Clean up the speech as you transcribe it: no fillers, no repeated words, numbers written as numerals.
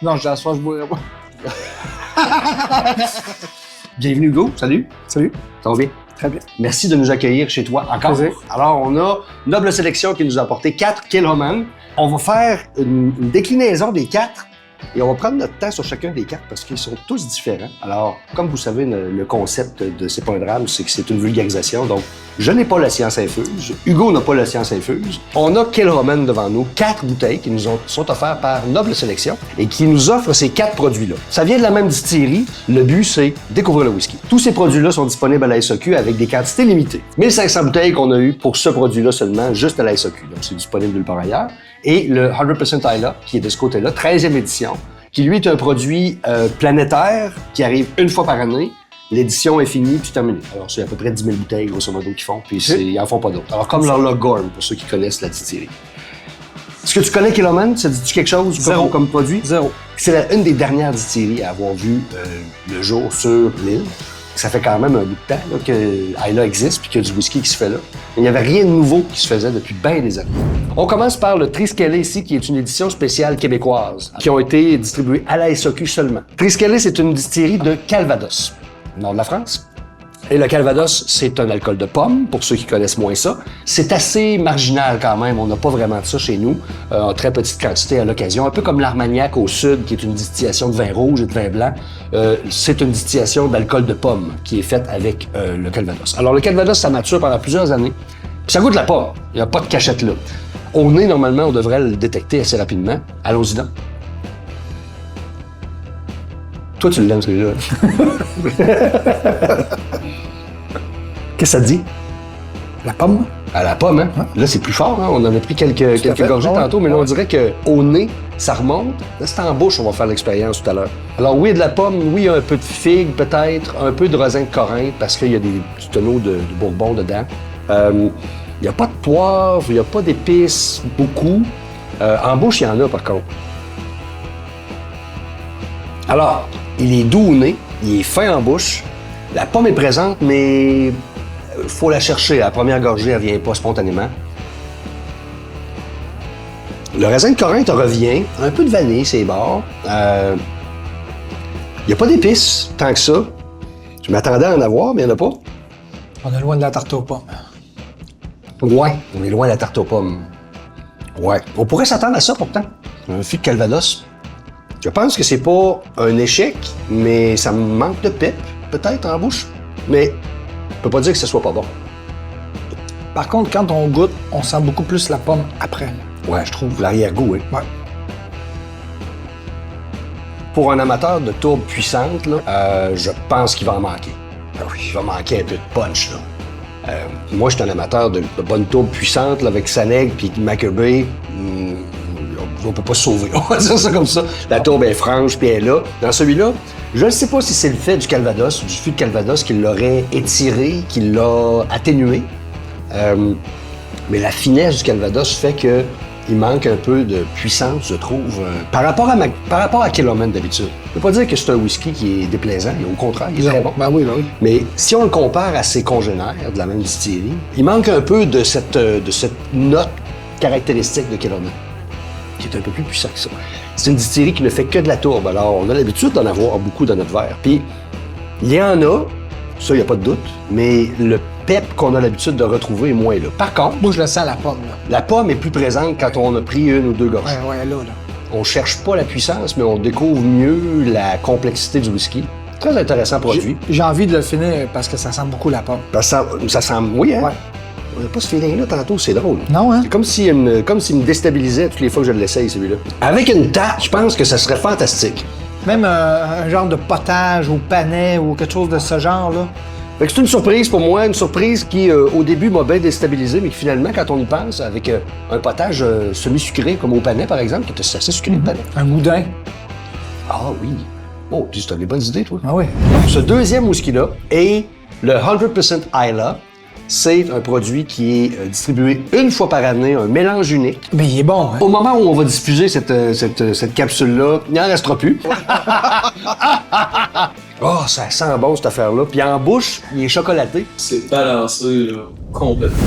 Non, je dis à soir, je boirai pas. Bienvenue Hugo, salut. Salut. Ça va bien? Très bien. Merci de nous accueillir chez toi encore. Plaisir. Alors, on a Noble Sélection qui nous a apporté 4 Killerman. On va faire une déclinaison des 4 et on va prendre notre temps sur chacun des 4 parce qu'ils sont tous différents. Alors, comme vous savez, le concept de C'est pas un drame, c'est que c'est une vulgarisation. Donc, je n'ai pas la science infuse. Hugo n'a pas la science infuse. On a Killerman devant nous, 4 bouteilles qui nous sont offertes par Noble Sélection et qui nous offrent ces 4 produits-là. Ça vient de la même distillerie. Le but, c'est découvrir le whisky. Tous ces produits-là sont disponibles à la SAQ avec des quantités limitées. 1500 bouteilles qu'on a eues pour ce produit-là seulement, juste à la SAQ. Donc, c'est disponible nulle part ailleurs. Et le 100% Islay, qui est de ce côté-là, 13e édition, qui lui est un produit planétaire qui arrive une fois par année. L'édition est finie puis terminée. Alors, c'est à peu près 10 000 bouteilles, grosso modo, qu'ils font, puis ils en font pas d'autres. Alors, comme leur Gorm, pour ceux qui connaissent la distillerie. Est-ce que tu connais Killerman? Ça dit-tu quelque chose comme produit? Zéro. C'est une des dernières distilleries à avoir vu le jour sur l'île. Ça fait quand même un bout de temps là, que Islay existe puis qu'il y a du whisky qui se fait là. Il n'y avait rien de nouveau qui se faisait depuis bien des années. On commence par le Triskellet ici, qui est une édition spéciale québécoise, qui ont été distribuées à la SAQ seulement. Triskellet, c'est une distillerie de Calvados, nord de la France. Et le Calvados, c'est un alcool de pomme, pour ceux qui connaissent moins ça. C'est assez marginal quand même, on n'a pas vraiment de ça chez nous, en très petite quantité à l'occasion. Un peu comme l'Armagnac au sud, qui est une distillation de vin rouge et de vin blanc. C'est une distillation d'alcool de pomme qui est faite avec le Calvados. Alors le Calvados, ça mature pendant plusieurs années. Puis ça goûte la pomme, il n'y a pas de cachette là. Au nez, normalement, on devrait le détecter assez rapidement. Allons-y donc. Toi, tu l'aimes, celui-là. Qu'est-ce que ça te dit? La pomme? À la pomme, hein? Là, c'est plus fort, hein? On en a pris quelques gorgées tantôt, mais là, on dirait qu'au nez, ça remonte. Là, c'est en bouche, on va faire l'expérience tout à l'heure. Alors, oui, il y a de la pomme, oui, il y a un peu de figue, peut-être, un peu de raisin de Corinthe, parce qu'il y a des petits tonneaux de bourbon dedans. Il n'y a pas de poivre, il n'y a pas d'épices, beaucoup. En bouche, il y en a, par contre. Alors, il est doux au nez, il est fin en bouche. La pomme est présente, mais faut la chercher. À la première gorgée, elle vient pas spontanément. Le raisin de Corinthe revient. Un peu de vanille, c'est bon. Il n'y a pas d'épices, tant que ça. Je m'attendais à en avoir, mais il n'y en a pas. On est loin de la tarte aux pommes. Ouais, on est loin de la tarte aux pommes. Ouais. On pourrait s'attendre à ça, pourtant. Un fût de Calvados. Je pense que c'est pas un échec, mais ça me manque de pep, peut-être, en bouche. Mais on peut pas dire que ce soit pas bon. Par contre, quand on goûte, on sent beaucoup plus la pomme après. Ouais, je trouve. L'arrière-goût, oui. Ouais. Pour un amateur de tourbe puissante, là, je pense qu'il va en manquer. Il va manquer un peu de punch, là. Moi, je suis un amateur de bonne tourbe puissante, là, avec Saneg puis Macabee. On peut pas se sauver, on va dire ça comme ça. La tourbe est franche, puis elle est là. Dans celui-là, je ne sais pas si c'est le fait du Calvados, du fût de Calvados, qui l'aurait étiré, qui l'a atténué. Mais la finesse du Calvados fait que il manque un peu de puissance, je trouve, par rapport à Killerman d'habitude. Je ne veux pas dire que c'est un whisky qui est déplaisant, au contraire, il est très bon. Ben oui, ben oui. Mais si on le compare à ses congénères de la même distillerie, il manque un peu de cette note caractéristique de Killerman, qui est un peu plus puissant que ça. C'est une distillerie qui ne fait que de la tourbe, alors on a l'habitude d'en avoir beaucoup dans notre verre. Puis, il y en a, ça, il n'y a pas de doute, mais le pep qu'on a l'habitude de retrouver est moins là. Par contre, Moi, je le sens, la pomme, là. la pomme est plus présente quand on a pris une ou deux gorgées. Ouais, là. On cherche pas la puissance, mais on découvre mieux la complexité du whisky. Très intéressant produit. J'ai envie de le finir parce que ça sent beaucoup la pomme. Ça sent... Oui, hein? Ouais. On n'a pas ce feeling-là tantôt, c'est drôle. Non, hein? C'est comme s'il me déstabilisait toutes les fois que je l'essaye, celui-là. Avec une tarte, je pense que ça serait fantastique. Même un genre de potage ou panais ou quelque chose de ce genre-là. Fait que c'est une surprise pour moi, une surprise qui, au début, m'a bien déstabilisé, mais qui, finalement, quand on y pense, avec un potage semi-sucré, comme au panais, par exemple, qui était assez sucré, le panais. Un boudin. Ah oui. Oh, tu as des bonnes idées, toi. Ah oui. Ce deuxième whisky-là est le 100% Islay. C'est un produit qui est distribué une fois par année, un mélange unique. Mais il est bon, hein? Au moment où on va diffuser cette capsule-là, il n'en restera plus. Oh, ça sent bon, cette affaire-là. Puis en bouche, il est chocolaté. C'est balancé, là, complètement.